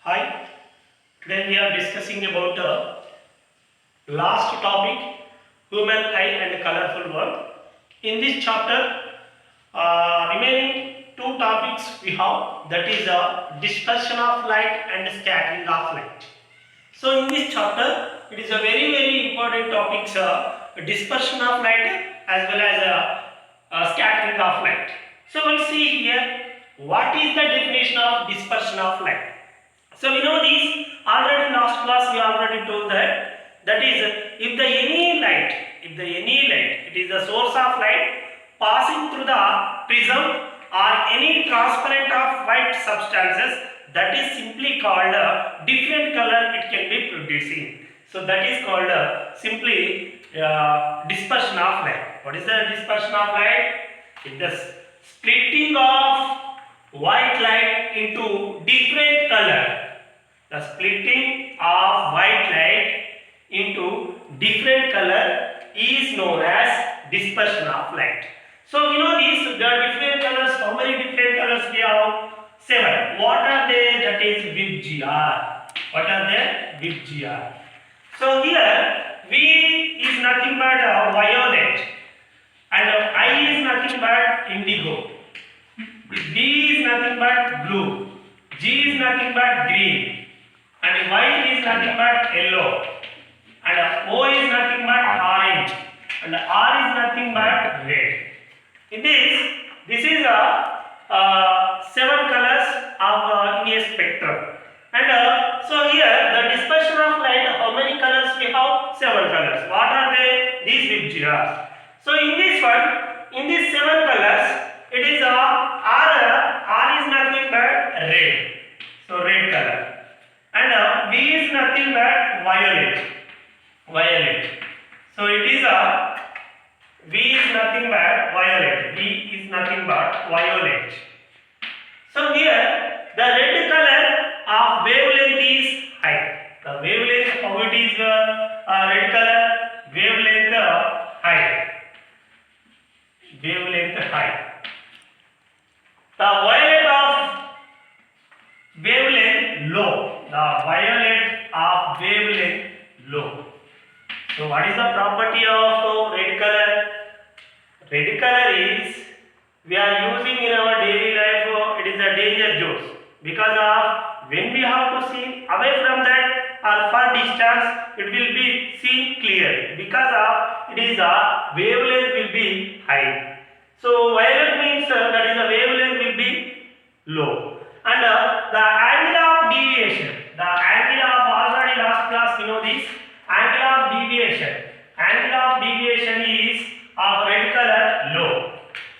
Hi, today we are discussing about last topic, human eye and colorful world. In this chapter, remaining two topics we have, that is dispersion of light and scattering of light. So in this chapter, it is a very important topics, dispersion of light as well as scattering of light. So we'll see here what is the definition of dispersion of light. So we know this already in last class we already told that is if the any light, it is the source of light passing through the prism or any transparent of white substances, that is simply called different color it can be producing. So that is called simply dispersion of light. What is the dispersion of light? It is the splitting of white light into different color. The splitting of white light into different color is known as dispersion of light. So we know these, there are different colors. How many different colors we have? 7. What are they? That is VIBGR. What are they? VIBGR. So here V is nothing but violet and I is nothing but indigo. B is nothing but blue. G is nothing but green. And Y is nothing but yellow, and O is nothing but orange, and R is nothing but red. In this is a 7 colors of in a spectrum. And so here the dispersion of light, how many colors we have? 7 colors. What are they? These VIBGRs. So in this one, in these 7 colors, it is R is nothing but red. So red color. And V is nothing but violet. So it is V is nothing but violet. V is nothing but violet. So here the red color of wavelength is high. The wavelength, how it is red color? Wavelength high. Wavelength high. The violet of wavelength low. The violet of wavelength low. So what is the property of red color? Red color is, we are using in our daily life, it is a danger zone, because of when we have to see away from that or far distance, it will be seen clear, because of it is a wavelength will be high. So violet means that is the wavelength will be low. And the angle of deviation, the angle of, already last class we know this, angle of deviation is of red color low.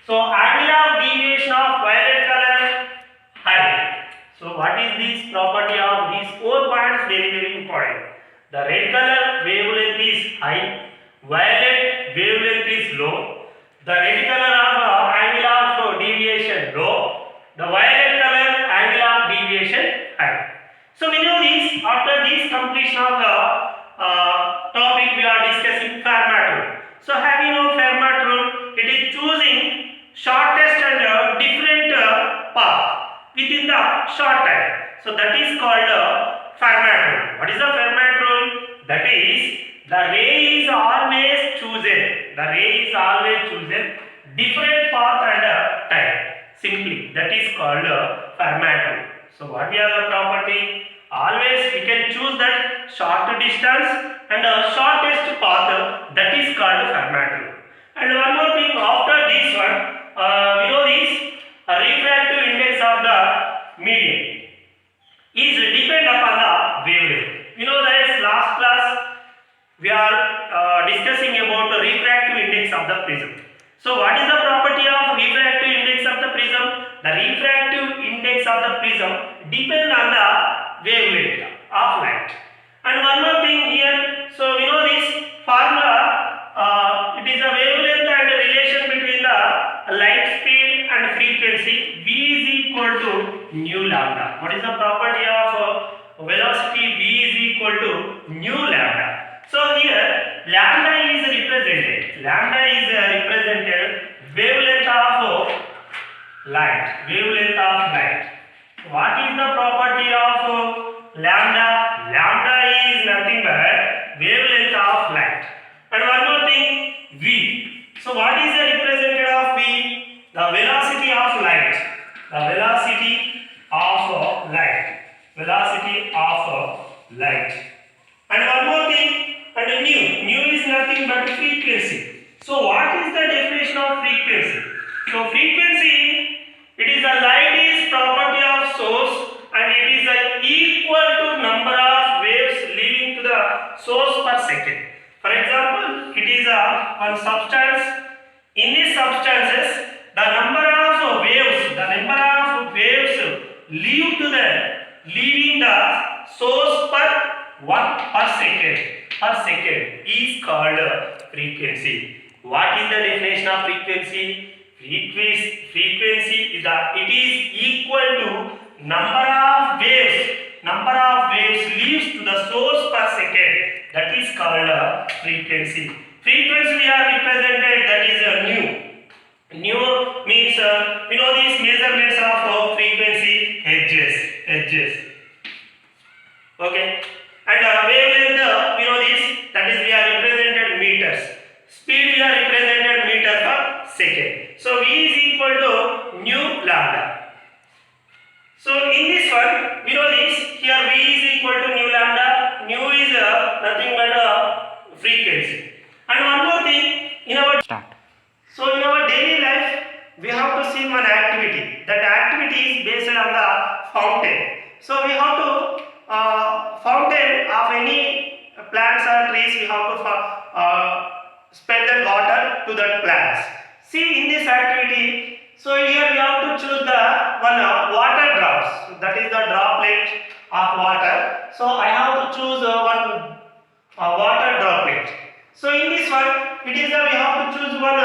So angle of deviation of violet color high. So what is this property of these 4 points? Very important. The red color wavelength is high, violet wavelength is low, the red color of angle of deviation low, the violet color angle of deviation high. So we know this. After this completion of the topic, we are discussing Fermat rule. So have you know Fermat rule? It is choosing shortest and different path within the short time. So that is called Fermat rule. What is the Fermat rule? That is, the ray is always chosen. The ray is always chosen different path and time. Simply, that is called Fermat rule. So what we are the property? Always we can choose that short distance and shortest path, that is called Fermat rule. And one more thing, after this one, we know this refractive index of the medium is depend upon the wavelength. You know that last class we are discussing about the refractive index of the prism. So what is the property of refractive index of the prism? The refractive index of the prism depend on the wavelength of light. And one more thing here, so we know this formula, it is a wavelength and a relation between the light speed and frequency. V is equal to nu lambda. What is the property of velocity? V is equal to nu lambda. So here lambda is represented wavelength of light. What is the property of lambda? Lambda is nothing but wavelength of light. And one more thing, v. So what is the representative of v? The velocity of light. The velocity of light. Velocity of light. And one more thing, and nu. Nu is nothing but frequency. So what is the definition of frequency? So frequency, it is the light is property of source and it is equal to number of waves leading to the source per second. For example, it is one substance. In these substances, the number of waves leaving the source per second is called frequency. What is the definition of frequency? Frequency is it is equal to number of waves leaves to the source per second. That is called frequency. Frequency we are represented, that is nu. Nu means we know these measurements of frequency, hertz. Okay. And wavelength we know this, that is we are represented meters. Speed we are represented meter per second. So V is equal to nu lambda. So in this one, we know this, here V is equal to nu lambda. Nu is nothing but frequency. And one more thing, in our daily life, we have to see one activity. That activity is based on the fountain. So we have to fountain of any plants or trees, we have to spread the water to that plants. See in this activity, so here we have to choose the one water drops. That is the droplet of water. So I have to choose one water droplet. So in this one, it is we have to choose one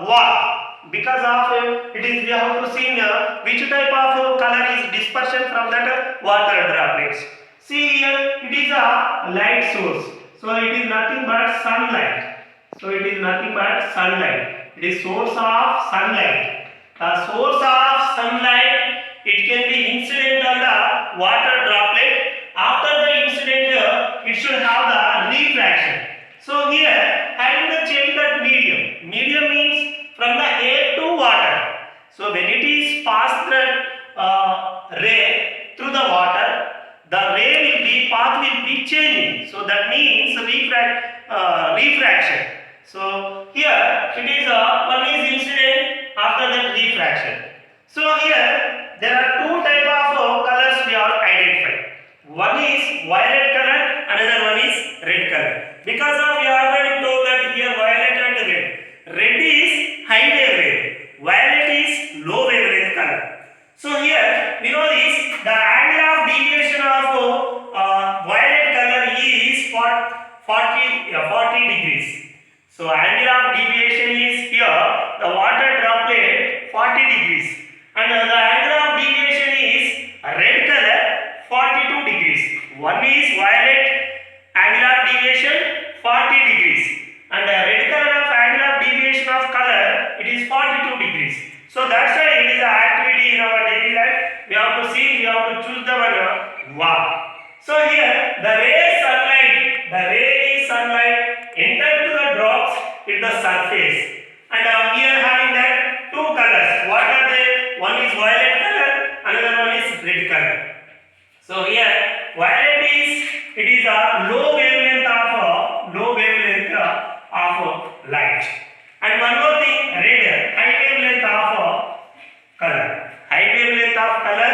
wall. Because of it is we have to see which type of color is dispersion from that water droplets. See here, it is a light source. So it is nothing but sunlight. It is source of sunlight. The source of sunlight, it can be incident on the water droplet. After the incident, it should have the refraction. So here, having to change that medium. Medium means from the air to water. So when it is passed the ray through the water, the path will be changing. So that means refraction. So here it is one is incident, after that refraction. So here there are two type of colors we are identified. One is violet color, another one is red color. Because of we already told that here violet and red. Red is high wavelength, violet is low wavelength color. So here we know this, the angle of deviation of violet color is 40 degrees. So angle of deviation is here, the water droplet 40 degrees. And the angle of deviation is red color 42 degrees. One is violet angle of deviation 40 degrees. And the red color of angle of deviation of color, it is 42 degrees. So that's why it is an activity in our daily life. We have to see, we have to choose the one wall. So here the ray sunlight enter to the drops in the surface. And here having that two colors. What are they? One is violet color, another one is red color. So here violet is a low wavelength of light. And one more thing, red, high wavelength of color. High wavelength of color,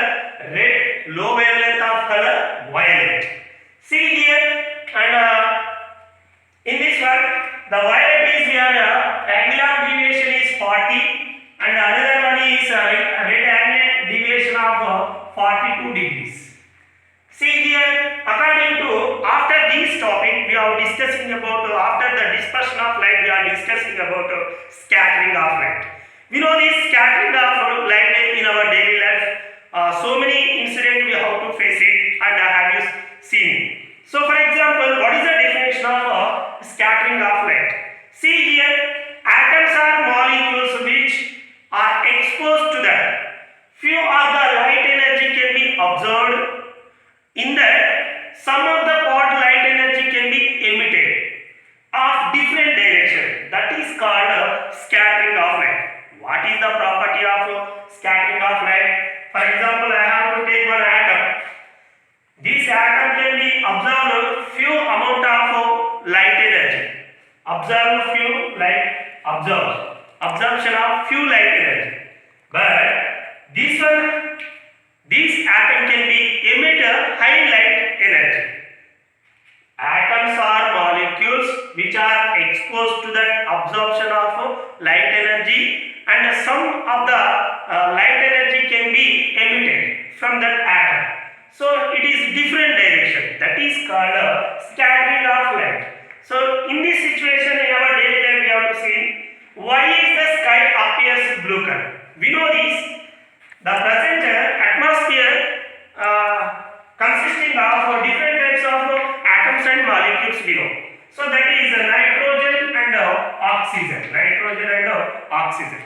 red, low wavelength of color, violet. See here, and in this one, the violet is here, angle of deviation is 40, and another one is red angle deviation of 42 degrees. See here, according to, after this topic, we are discussing about, after the dispersion of light, we are discussing about scattering of light. We know this scattering of light in our daily life. So many incidents we have to face it, and have you seen it? So for example, what is the definition of scattering of light? See here, atoms are molecules which are exposed to that. Few of the light energy In that, some of the part light energy can be emitted of different direction. That is called scattering of light. What is the property of scattering of light? For example, I have to take one atom. This atom can be absorbed few amount of light energy. Absorption of few light energy. But this atom can be emit a high light energy. Atoms are molecules which are exposed to that absorption of light energy, and some of the light energy can be emitted from that atom. So it is different direction. That is called scattering of light. So in this situation, in our daily life, we have to see why is the sky appears blue color. We know this. The present atmosphere consisting of different types of atoms and molecules below. So that is nitrogen and oxygen.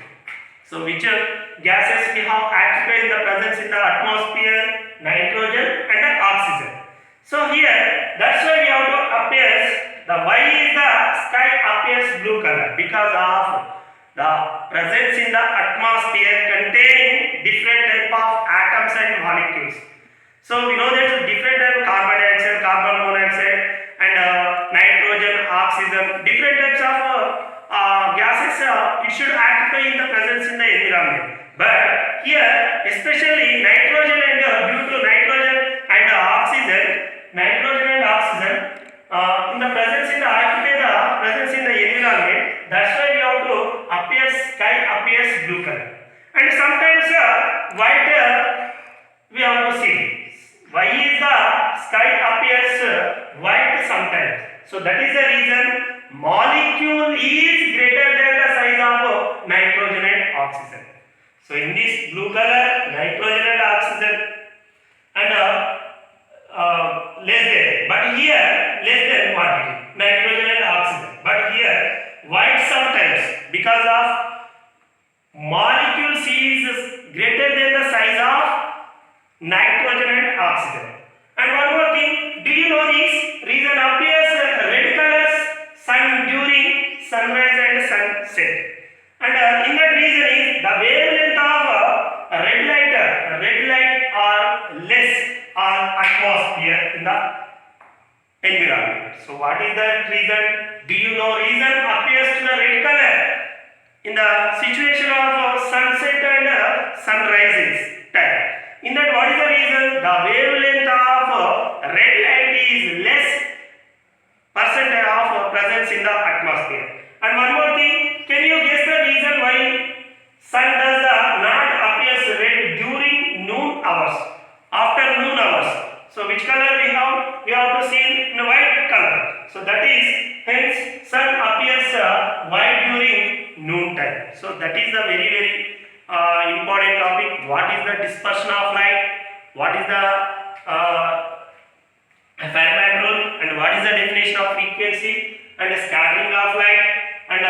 So which gases we have occupied in the presence in the atmosphere? Nitrogen and oxygen. So here, that's why we have to appears the why is the sky appears blue color, because of the presence in the atmosphere containing different type of atoms and molecules. So we know that different type of carbon dioxide, carbon monoxide, and nitrogen, oxygen, different types of gases it should occupy in the presence in the environment. But here, especially nitrogen and due to nitrogen and oxygen in the presence in the occupy the presence in the environment. That's why we have to appear sky appears blue color. And sometimes white we have to see. Why is the sky appears white sometimes? So that is the reason molecule is greater than the size of nitrogen and oxygen. So in this blue color, nitrogen and oxygen and less than, but here less than quantity, nitrogen and oxygen. But here white sometimes, because of molecule C is greater than the size of nitrogen and oxygen. And one more thing, do you know this? Reason appears red colors sun during sunrise and sunset. And in that reason is the wavelength of red light are less on atmosphere in the environment. So what is the reason? Do you know reason appears to the red color in the situation of sunset and sunrises time? In that, what is the reason? The wavelength of red light is less percentage of presence in the atmosphere. And one more thing, can you guess the reason why sun does not appears red during noon hours, after noon hours? So which color we have? We have to see in white color. So that is, hence sun appears white during noon time. So that is the very important topic. What is the dispersion of light? What is the Fermat rule? And what is the definition of frequency and scattering of light? And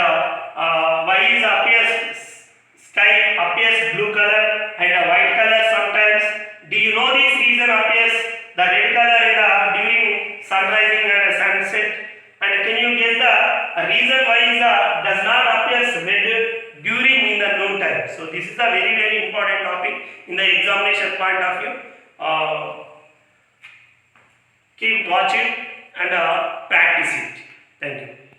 why is sky appears blue color and white color sometimes? Do you know this reason appears the red color in during sunrising and sunset? And can you guess the reason why is does not appears red during in the noon time? So this is a very important topic in the examination point of view. Keep watching and